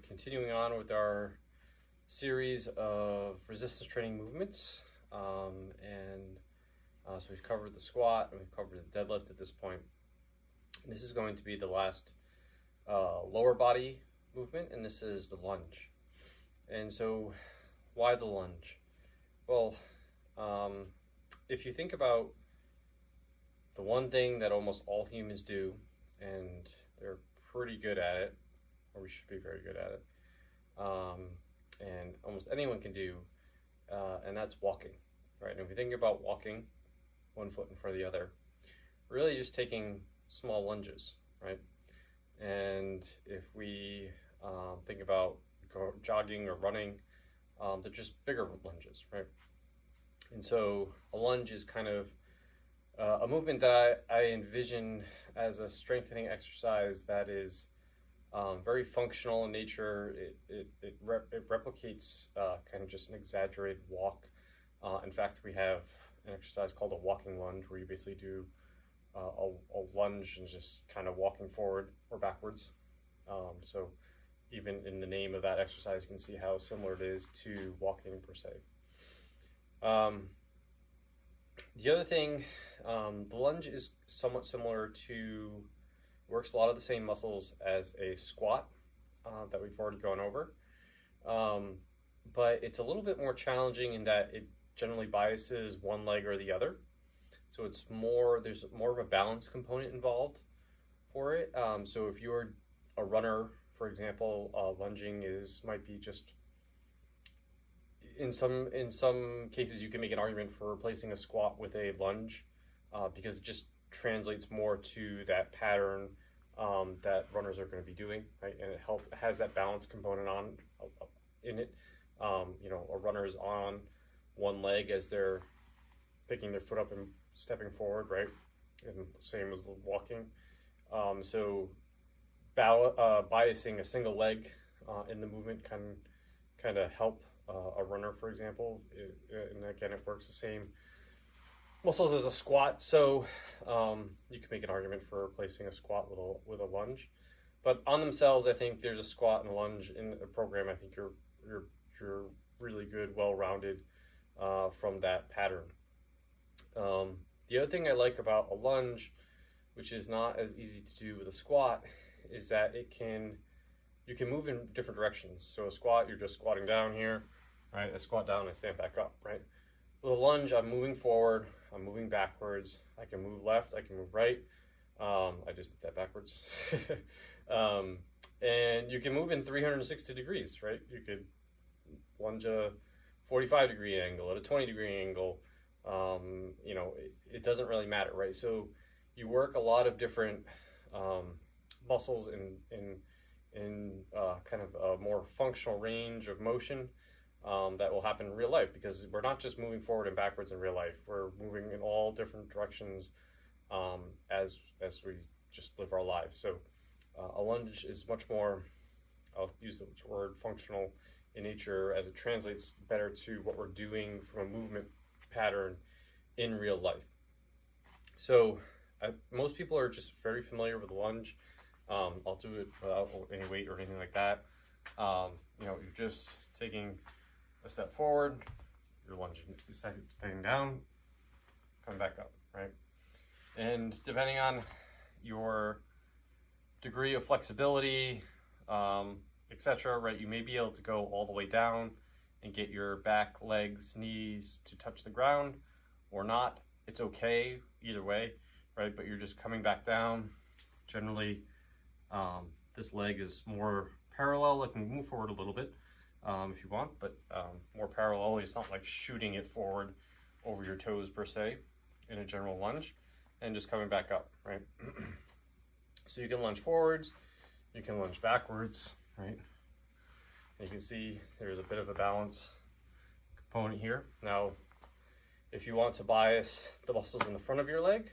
continuing on with our series of resistance training movements. So we've covered the squat and we've covered the deadlift at this point. This is going to be the last lower body movement, and this is the lunge. And so why the lunge? Well, if you think about the one thing that almost all humans do, and they're pretty good at it, or we should be very good at it, and almost anyone can do, and that's walking, right? And if we think about walking, one foot in front of the other, really just taking small lunges, right? And if we think about jogging or running, they're just bigger lunges, right? And so a lunge is kind of a movement that I envision as a strengthening exercise that is very functional in nature. It replicates kind of just an exaggerated walk. In fact, we have an exercise called a walking lunge, where you basically do a lunge and just kind of walking forward or backwards. So even in the name of that exercise, you can see how similar it is to walking per se. The other thing, the lunge is somewhat similar to, works a lot of the same muscles as a squat that we've already gone over. But it's a little bit more challenging in that it generally biases one leg or the other. So it's more, there's more of a balance component involved for it. So if you're a runner, for example, lunging might be just, in some cases you can make an argument for replacing a squat with a lunge because it just translates more to that pattern that runners are going to be doing, right? And it has that balance component in it. A runner is on one leg as they're picking their foot up and stepping forward, right? And the same as walking. So biasing a single leg in the movement can kind of help a runner, for example. And again, it works the same muscles as a squat. So you can make an argument for replacing a squat with a lunge. But on themselves, I think there's a squat and a lunge in a program. I think you're really good, well-rounded from that pattern. The other thing I like about a lunge, which is not as easy to do with a squat, is that you can move in different directions. So a squat, you're just squatting down here, right? I squat down, I stand back up, right? With a lunge, I'm moving forward, I'm moving backwards. I can move left, I can move right. I just did that backwards. And you can move in 360 degrees, right? You could lunge a 45-degree angle, at a 20-degree angle. It doesn't really matter, right? So you work a lot of different muscles in kind of a more functional range of motion that will happen in real life, because we're not just moving forward and backwards in real life. We're moving in all different directions as we just live our lives. So a lunge is much more, I'll use the word functional in nature, as it translates better to what we're doing from a movement pattern in real life. So most people are just very familiar with the lunge. I'll do it without any weight or anything like that. You're just taking a step forward, you're lunging, staying down, coming back up, right? And depending on your degree of flexibility, etc., right, you may be able to go all the way down and get your back, legs, knees to touch the ground, or not. It's okay either way, right? But you're just coming back down. Generally, this leg is more parallel. It can move forward a little bit if you want, but more parallel. It's not like shooting it forward over your toes per se in a general lunge, and just coming back up, right? So you can lunge forwards, you can lunge backwards, right? And you can see there's a bit of a balance component here. Now, if you want to bias the muscles in the front of your leg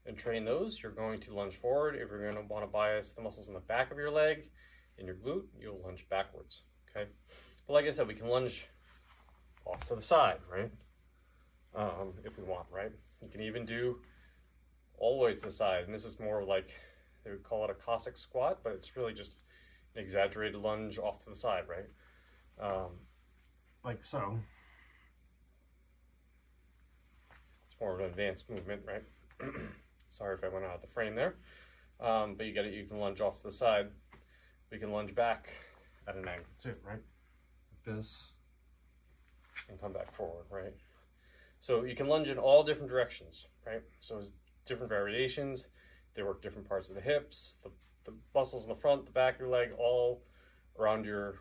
and train those, you're going to lunge forward. If you're going to want to bias the muscles in the back of your leg and your glute, you'll lunge backwards, okay? But like I said, we can lunge off to the side, right? If we want, right? You can even do all the way to the side, and this is more like, they would call it a Cossack squat, but it's really just, exaggerated lunge off to the side, right? Like so. It's more of an advanced movement, right? Sorry if I went out of the frame there. But you get it, you can lunge off to the side. We can lunge back at an angle too, right? Like this, and come back forward, right? So you can lunge in all different directions, right? So different variations. They work different parts of the hips, the muscles in the front, the back of your leg, all around your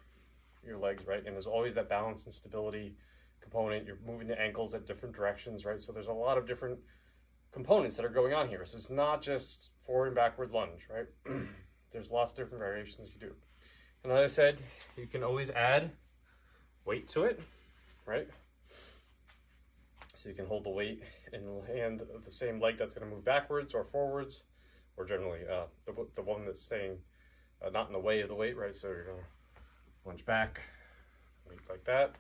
legs, right? And there's always that balance and stability component. You're moving the ankles at different directions, right? So there's a lot of different components that are going on here. So it's not just forward and backward lunge, right? There's lots of different variations you do. And as I said, you can always add weight to it, right? So you can hold the weight in the hand of the same leg that's going to move backwards or forwards, or generally the one that's staying not in the way of the weight, right? So you're going to lunge back, weight like that.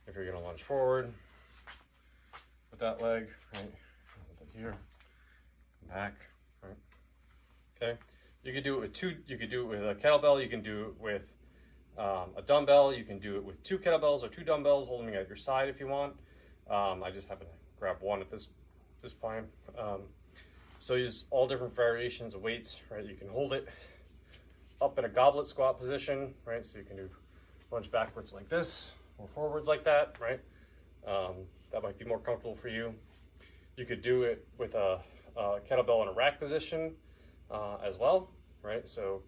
If you're going to lunge forward with that leg, right? Here, back, right? Okay. You could do it with you could do it with a kettlebell. You can do it with a dumbbell. You can do it with 2 kettlebells or 2 dumbbells holding at your side if you want. I just happen to grab one at this point. So use all different variations of weights, right? You can hold it up in a goblet squat position, right? So you can do lunge backwards like this or forwards like that, right? That might be more comfortable for you. You could do it with a kettlebell in a rack position as well, right? So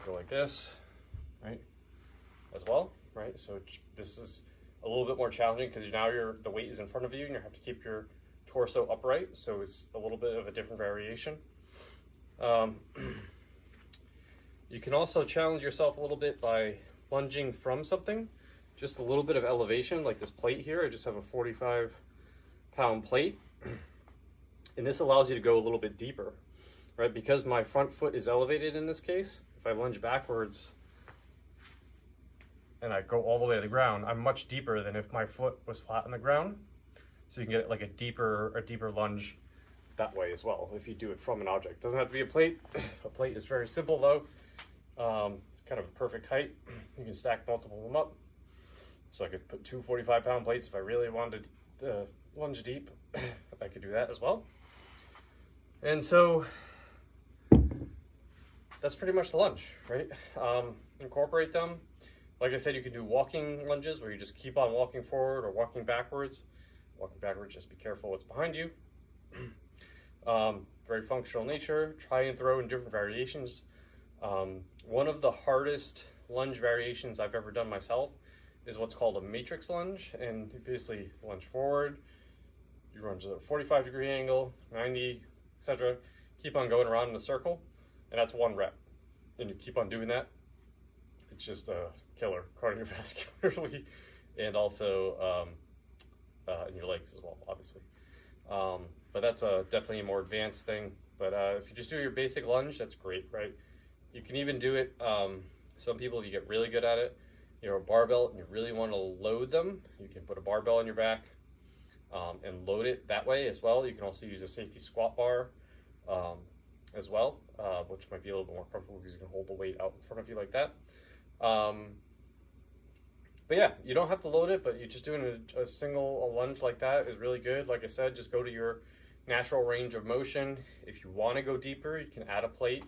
go like this, right? As well, right? So this is a little bit more challenging because now the weight is in front of you and you have to keep your torso upright. So it's a little bit of a different variation. You can also challenge yourself a little bit by lunging from something, just a little bit of elevation, like this plate here. I just have a 45-pound plate. And this allows you to go a little bit deeper, right? Because my front foot is elevated in this case, if I lunge backwards and I go all the way to the ground, I'm much deeper than if my foot was flat on the ground. So you can get like a deeper lunge that way as well if you do it from an object. Doesn't have to be a plate. A plate is very simple though. It's kind of a perfect height. You can stack multiple of them up. So I could put 2 45-pound plates if I really wanted to lunge deep. I could do that as well. And so that's pretty much the lunge, right? Incorporate them. Like I said, you can do walking lunges where you just keep on walking forward or walking backwards. Walking backwards, just be careful what's behind you. Very functional nature. Try and throw in different variations. One of the hardest lunge variations I've ever done myself is what's called a matrix lunge. And you basically lunge forward, you lunge at a 45-degree angle, 90, etc. Keep on going around in a circle, and that's 1 rep. And you keep on doing that. It's just a killer cardiovascularly, and also in your legs as well, obviously. But that's definitely a more advanced thing. But if you just do your basic lunge, that's great, right? You can even do it, some people, if you get really good at it, you're a barbell and you really want to load them, you can put a barbell on your back and load it that way as well. You can also use a safety squat bar as well, which might be a little bit more comfortable because you can hold the weight out in front of you like that. But yeah, you don't have to load it, but you just doing a single lunge like that is really good. Like I said, just go to your natural range of motion. If you want to go deeper, you can add a plate,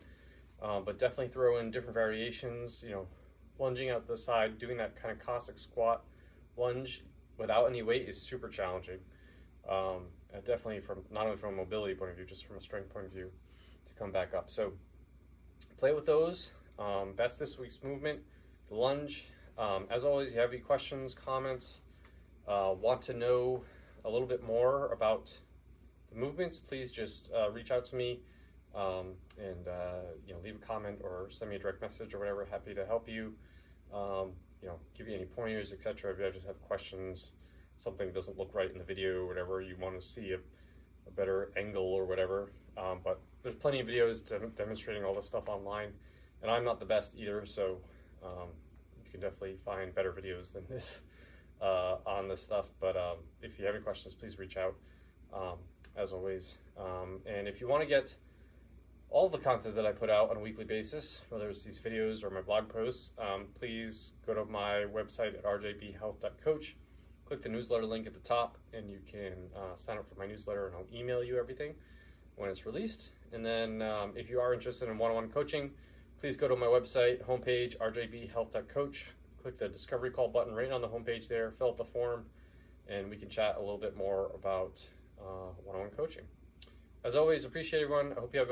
but definitely throw in different variations. You know, lunging out to the side, doing that kind of Cossack squat lunge without any weight is super challenging. And definitely not only from a mobility point of view, just from a strength point of view to come back up. So play with those. That's this week's movement, the lunge. As always, if you have any questions, comments, want to know a little bit more about the movements, please just reach out to me and leave a comment or send me a direct message or whatever. Happy to help you. Give you any pointers, etc. If you just have questions, something doesn't look right in the video or whatever, you want to see a better angle or whatever. But there's plenty of videos demonstrating all this stuff online, and I'm not the best either, so you can definitely find better videos than this on this stuff. But if you have any questions, please reach out as always. And if you want to get all the content that I put out on a weekly basis, whether it's these videos or my blog posts, please go to my website at rjbhealth.coach. Click the newsletter link at the top, and you can sign up for my newsletter, and I'll email you everything when it's released. And then if you are interested in one-on-one coaching, please go to my website homepage, rjbhealth.coach. Click the discovery call button right on the homepage there, fill out the form, and we can chat a little bit more about one-on-one coaching. As always, appreciate everyone. I hope you have